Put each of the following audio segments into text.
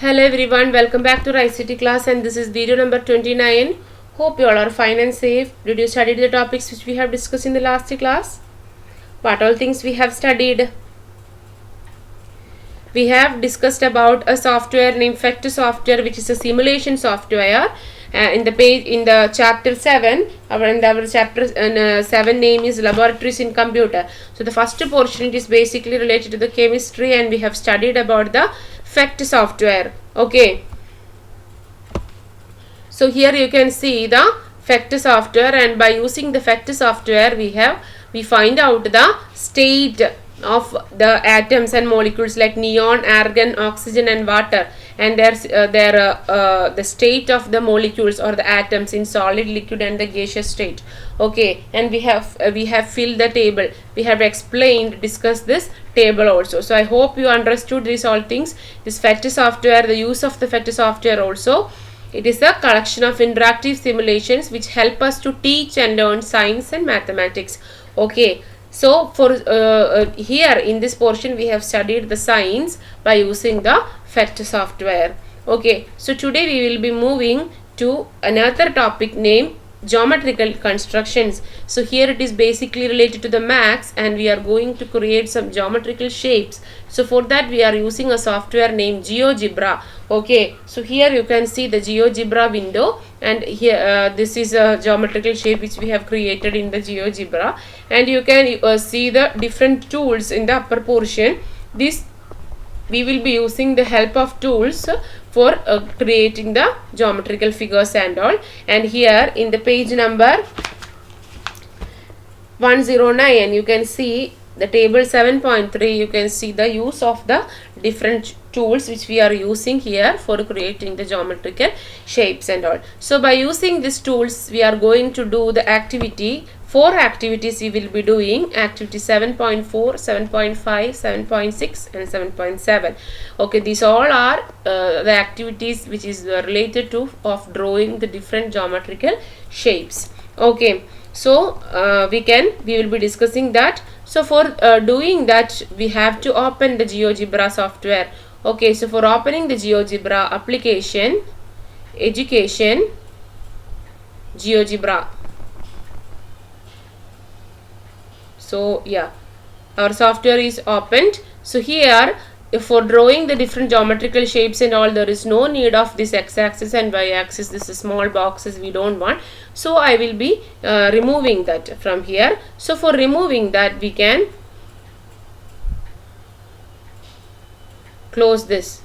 Hello everyone, welcome back to ICT class, and this is video number 29. Hope you all are fine and safe. Did you study the topics which we have discussed in the last class? What all things we have studied? We have discussed about a software named FECT software, which is a simulation software. In the chapter 7, our chapter 7 name is laboratories in computer. So the first portion, it is basically related to the chemistry, and we have studied about the FECT software. Okay, so here you can see the FECT software, and by using the FECT software we find out the state of the atoms and molecules like neon, argon, oxygen and water, and the state of the molecules or the atoms in solid, liquid and the gaseous state. Okay, and we have filled the table. We have discussed this table also. So I hope you understood these all things. This FECT software, the use of the FECT software also, it is a collection of interactive simulations which help us to teach and learn science and mathematics. Okay, so for here in this portion we have studied the science by using the FECT software. Okay, so today we will be moving to another topic named geometrical constructions. So here it is basically related to the maths, and we are going to create some geometrical shapes. So for that we are using a software named GeoGebra. Okay, so here you can see the GeoGebra window, and here this is a geometrical shape which we have created in the GeoGebra, and you can see the different tools in the upper portion. This we will be using the help of tools for creating the geometrical figures and all. And here in the page number 109 you can see the table 7.3. you can see the use of the different tools which we are using here for creating the geometrical shapes and all. So by using these tools we are going to do the activity. 4 activities we will be doing: activity 7.4, 7.5, 7.6 and 7.7. okay, these all are the activities which is related to of drawing the different geometrical shapes. Okay, so we will be discussing that. So for doing that we have to open the GeoGebra software. Okay, so for opening the GeoGebra application, education, GeoGebra. So yeah, our software is opened. So here for drawing the different geometrical shapes and all, there is no need of this x-axis and y-axis. This is small boxes we don't want. So I will be removing that from here. So for removing that we can close this.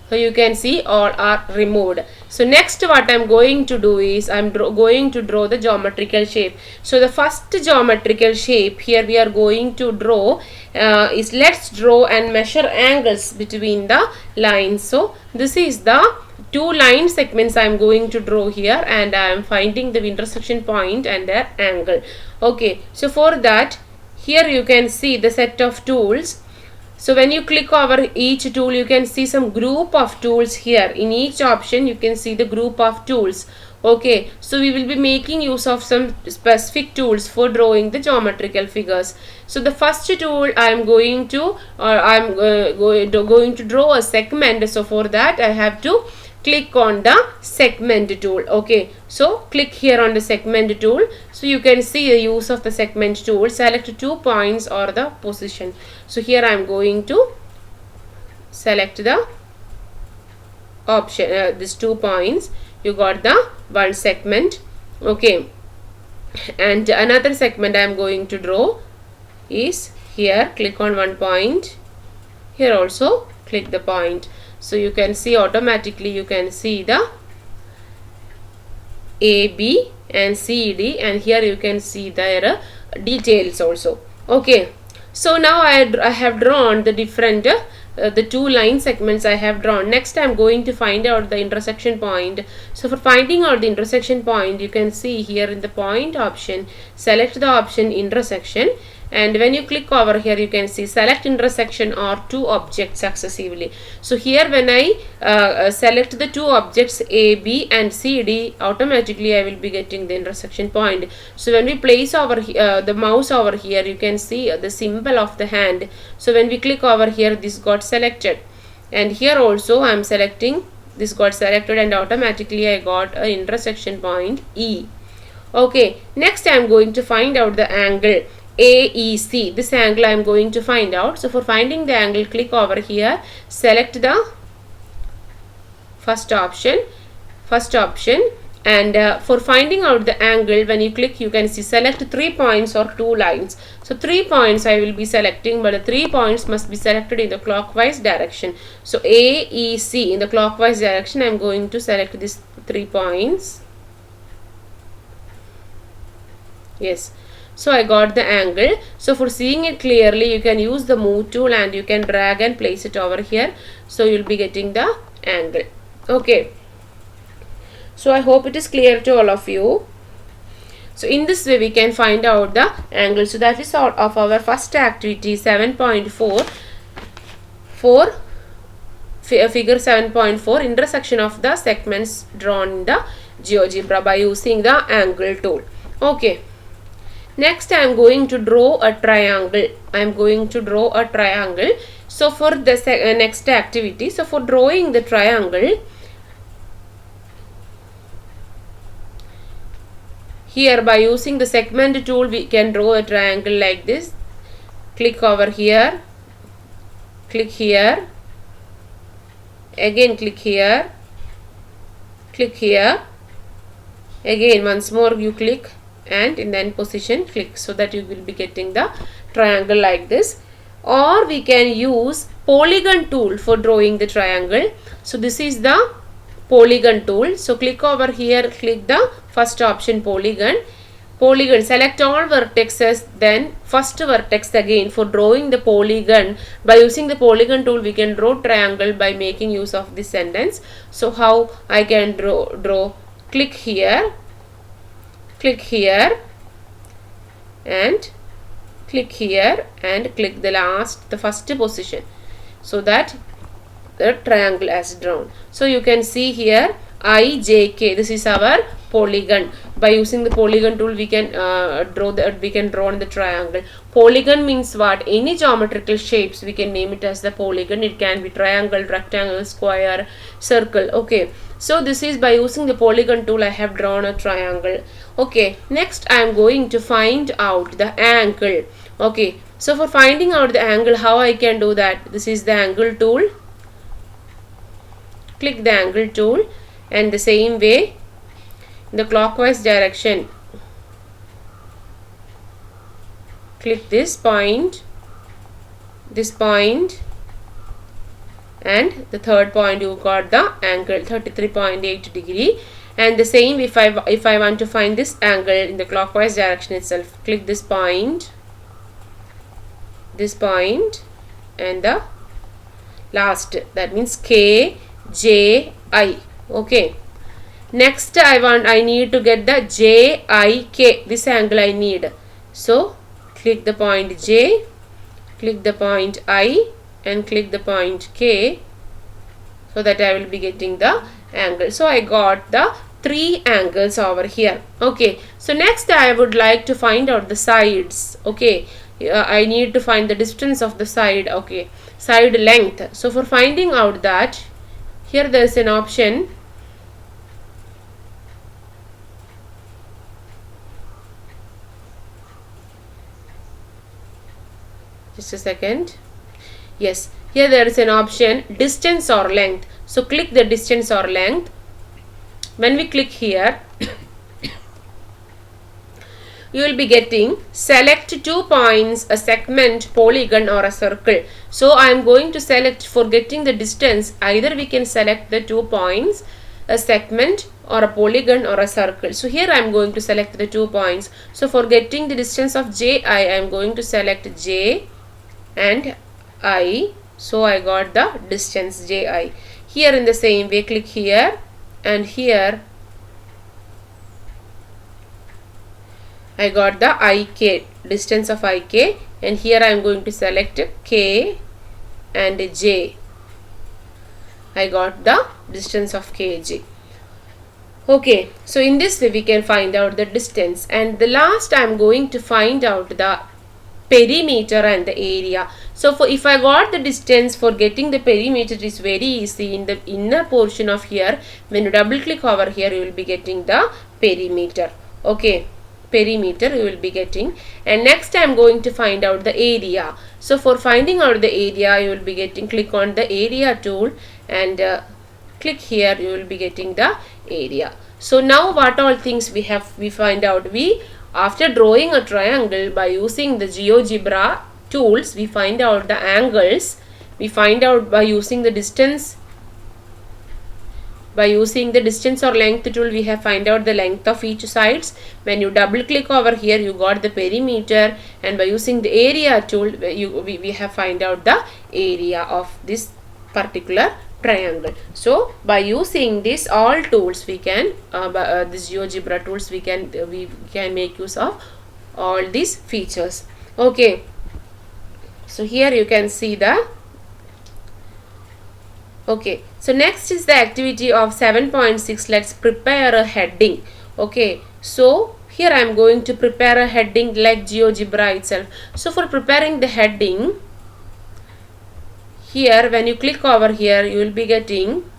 So you can see all are removed. So next what I am going to do is I am going to draw the geometrical shape. So the first geometrical shape here we are going to draw is, let's draw and measure angles between the lines. So this is the 2 line segments I am going to draw here, and I am finding the intersection point and their angle. Okay, so for that here you can see the set of tools. So when you click over each tool you can see some group of tools here. In each option you can see the group of tools. Okay, so we will be making use of some specific tools for drawing the geometrical figures. So the first tool I am going to going to draw a segment. So for that I have to click on the segment tool. Okay, so click here on the segment tool. So you can see the use of the segment tool. Select 2 points or the position. So here I am going to select the option, these 2 points. You got the one segment. Okay, and another segment I am going to draw is here. Click on one point. Here also click the point. So you can see automatically you can see the AB and CD, and here you can see their details also. Okay, so now I have drawn the different the 2 line segments I have drawn. Next I am going to find out the intersection point. So for finding out the intersection point you can see here in the point option, select the option intersection, and when you click over here you can see select intersection or 2 objects successively. So here when I select the 2 objects A, B and C, D, automatically I will be getting the intersection point. So when we place over the mouse over here, you can see the symbol of the hand. So when we click over here, this got selected. and here also I am selecting, this got selected and automatically I got an intersection point E. Okay, next I am going to find out the angle AEC. This angle I am going to find out. So for finding the angle, click over here, select the first option, and for finding out the angle, when you click, you can see select 3 points or 2 lines. So 3 points I will be selecting, but the 3 points must be selected in the clockwise direction. So AEC in the clockwise direction, I am going to select these 3 points. Yes, so I got the angle. So for seeing it clearly, you can use the move tool and you can drag and place it over here. So you will be getting the angle. Okay, so I hope it is clear to all of you. So in this way we can find out the angle. So that is all of our first activity 7.4 for figure 7.4, intersection of the segments drawn in the GeoGebra by using the angle tool. Okay, next I am going to draw a triangle. So for the next activity, so for drawing the triangle, here by using the segment tool we can draw a triangle like this. Click over here, click here, again click here, again once more you click, and in the end position click, so that you will be getting the triangle like this. Or we can use polygon tool for drawing the triangle. So this is the polygon tool. So click over here, click the first option, polygon, select all vertices, then first vertex again. For drawing the polygon, by using the polygon tool we can draw triangle by making use of this sentence. So how I can draw, click here, and click here, and click the first position, so that the triangle has drawn. So you can see here IJK, this is our polygon. By using the polygon tool we can draw on the triangle. Polygon means what? Any geometrical shapes we can name it as the polygon. It can be triangle, rectangle, square, circle. Okay, so this is by using the polygon tool I have drawn a triangle. Okay, next I am going to find out the angle. Okay, so for finding out the angle, how I can do that? This is the angle tool. Click the angle tool, and the same way in the clockwise direction, click this point, and the third point you got the angle 33.8 degree. And the same, if I want to find this angle in the clockwise direction itself, click this point, and the last, that means KJI. Okay, next I need to get the JIK, this angle I need. So click the point J, click the point I, and click the point K, so that I will be getting the angle. So I got the 3 angles over here. Okay, so next I would like to find out the sides. Okay, I need to find the distance of the side. Okay, side length. So for finding out that, here there is an option, just a second. Yes, here there is an option, distance or length. So click the distance or length. When we click here, you will be getting select 2 points, a segment, polygon, or a circle. So I am going to select, for getting the distance, either we can select the 2 points, a segment, or a polygon, or a circle. So here I am going to select the 2 points. So for getting the distance of Ji, I am going to select J and I. So I got the distance Ji. Here in the same way, click here, and here I got the IK, distance of IK, and here I am going to select K and J. I got the distance of KJ. Okay, so in this way we can find out the distance. And the last I am going to find out the perimeter and the area. So if I got the distance, for getting the perimeter is very easy. In the inner portion of here, when you double click over here, you will be getting the perimeter. Okay, perimeter you will be getting. And next I am going to find out the area. So for finding out the area, you will be getting, click on the area tool and click here, you will be getting the area. So now what all things we find out. After drawing a triangle by using the GeoGebra tools, we find out the angles. We find out by using the distance. By using the distance or length tool, we have find out the length of each sides. When you double click over here, you got the perimeter, and by using the area tool, we have find out the area of this particular triangle. So by using this all tools, we can this GeoGebra tools, we can make use of all these features. Okay, so here you can see the okay. So next is the activity of 7.6. Let's prepare a heading. Okay, so here I am going to prepare a heading like GeoGebra itself. So for preparing the heading, here when you click over here, you will be getting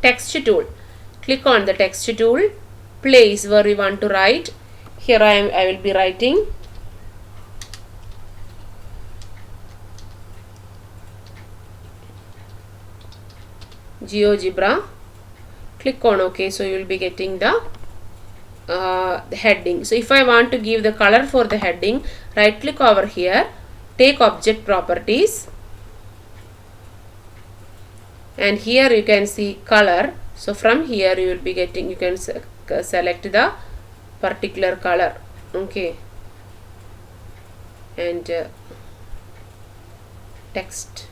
text tool. Click on the text tool, place where you want to write. Here I will be writing GeoGebra. Click on OK. So you will be getting the heading. So if I want to give the color for the heading, right click over here, take object properties, and here you can see color. So from here you will be getting, you can select the particular color. Okay, and text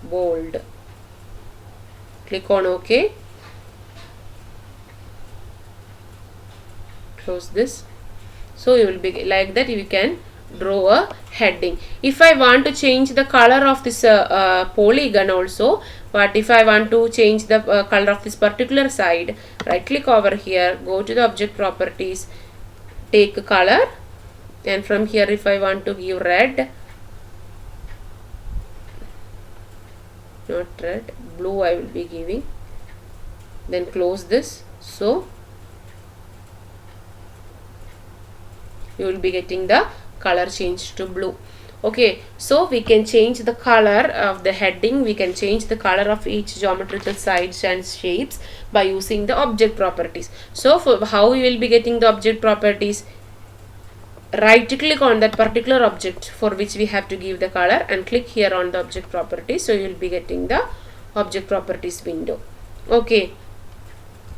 bold. Click on OK. Close this. So you will be like that, you can draw a heading. If I want to change the color of this polygon also, but if I want to change the color of this particular side, right click over here, go to the object properties, take color, and from here if I want to give red, not red, blue I will be giving, then close this. So you will be getting the color changed to blue. Okay, so we can change the color of the heading, we can change the color of each geometrical sides and shapes by using the object properties. So for how you will be getting the object properties, right click on that particular object for which we have to give the color and click here on the object properties. So you will be getting the object properties window. Okay,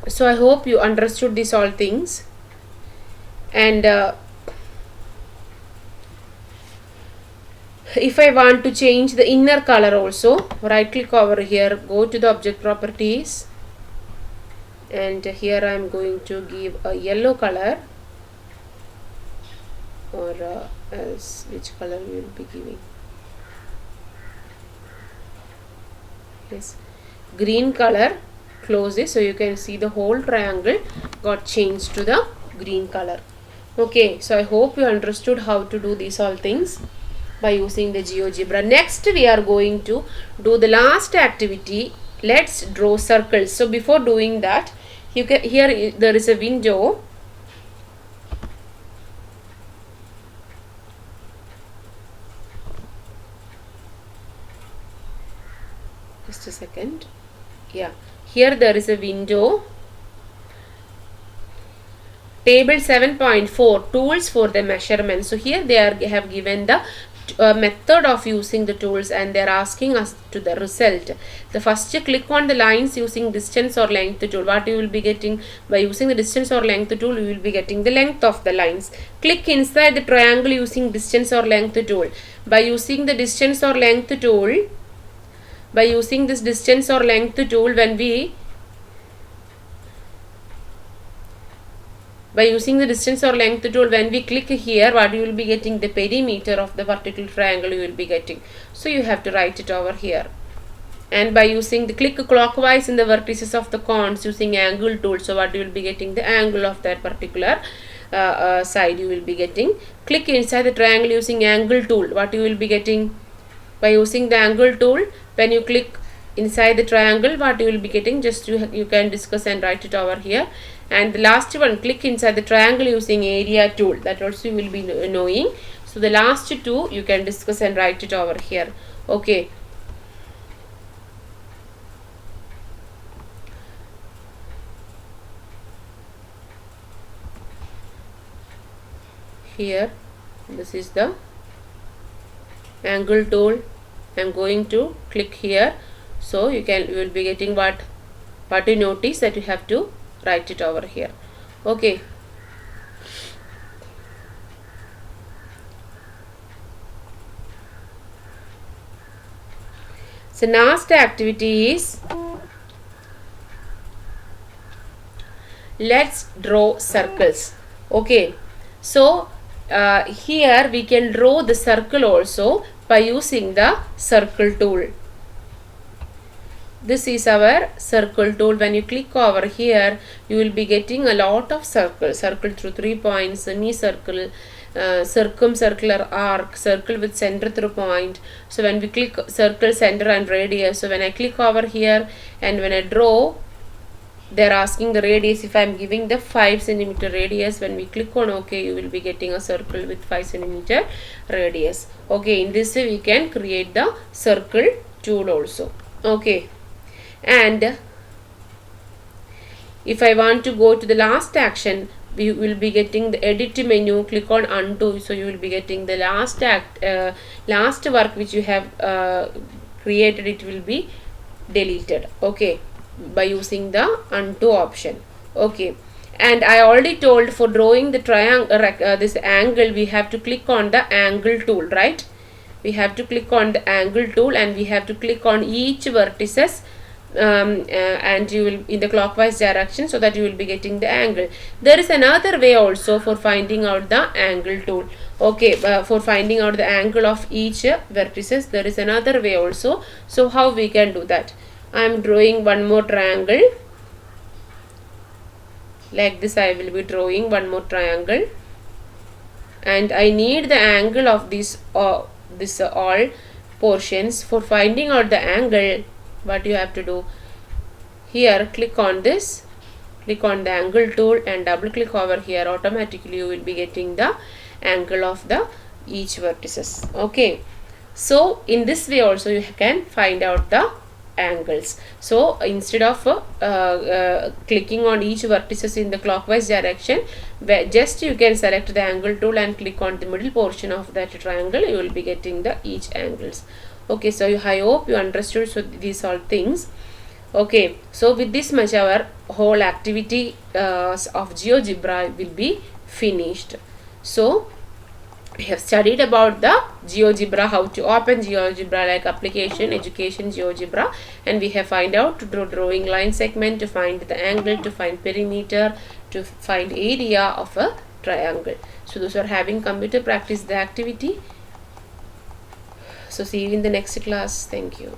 so I hope you understood these all things. And if I want to change the inner color also, right click over here, go to the object properties, and here I am going to give a yellow color, or else which color we will be giving, yes, green color. Close this. So you can see the whole triangle got changed to the green color. Okay, so I hope you understood how to do these all things by using the GeoGebra. Next we are going to do the last activity. Let's draw circles. So before doing that, you can, here there is a window. Just a second. Yeah, here there is a window. Table 7.4, tools for the measurement. So here they have given the method of using the tools, and they are asking us to the result. The first, you click on the lines using distance or length tool. What you will be getting by using the distance or length tool, you will be getting the length of the lines. Click inside the triangle using distance or length tool. By using the distance or length tool, by using this distance or length tool, when we click here, what you will be getting, the perimeter of the vertical triangle you will be getting. So you have to write it over here. And by using the click clockwise in the vertices of the cones using angle tool, so what you will be getting the angle of that particular side you will be getting. Click inside the triangle using angle tool, what you will be getting by using the angle tool. When you click inside the triangle, what you will be getting, just you can discuss and write it over here. And the last one, click inside the triangle using area tool, that also you will be knowing. So the last two you can discuss and write it over here. Okay. Here this is the angle tool. I am going to click here, so you will be getting what you notice, that you have to write it over here. Okay. So next activity is, let's draw circles. Okay, so here we can draw the circle also by using the circle tool. This is our circle tool. When you click over here, you will be getting a lot of circles. Circle through 3 points, semicircle, circumcircular arc, circle with center through point. So when we click circle, center and radius, so when I click over here and when I draw, they are asking the radius. If I am giving the 5 centimeter radius, when we click on OK, you will be getting a circle with 5 centimeter radius. Okay, in this way we can create the circle tool also. Okay, and if I want to go to the last action, we will be getting the edit menu, click on undo, so you will be getting the last work which you have created, it will be deleted. Okay, by using the undo option. Okay, and I already told, for drawing the triangle, this angle, we have to click on the angle tool, right? We have to click on the angle tool and we have to click on each vertices and you will in the clockwise direction, so that you will be getting the angle. There is another way also for finding out the angle tool. Okay, for finding out the angle of each vertices, there is another way also. So how we can do that? I am drawing one more triangle like this. I will be drawing one more triangle and I need the angle of this all portions. For finding out the angle, what you have to do, here click on this, click on the angle tool and double click over here. Automatically you will be getting the angle of the each vertices. Okay, so in this way also you can find out the angles. So instead of clicking on each vertices in the clockwise direction, just you can select the angle tool and click on the middle portion of that triangle, you will be getting the each angles. Okay, so I hope you understood. So these all things. Okay, so with this much our whole activity of GeoGebra will be finished. So we have studied about the GeoGebra, how to open GeoGebra like application, education GeoGebra, and we have find out to do drawing line segment, to find the angle, to find perimeter, to find area of a triangle. So those are having computer practice the activity. So see you in the next class. Thank you.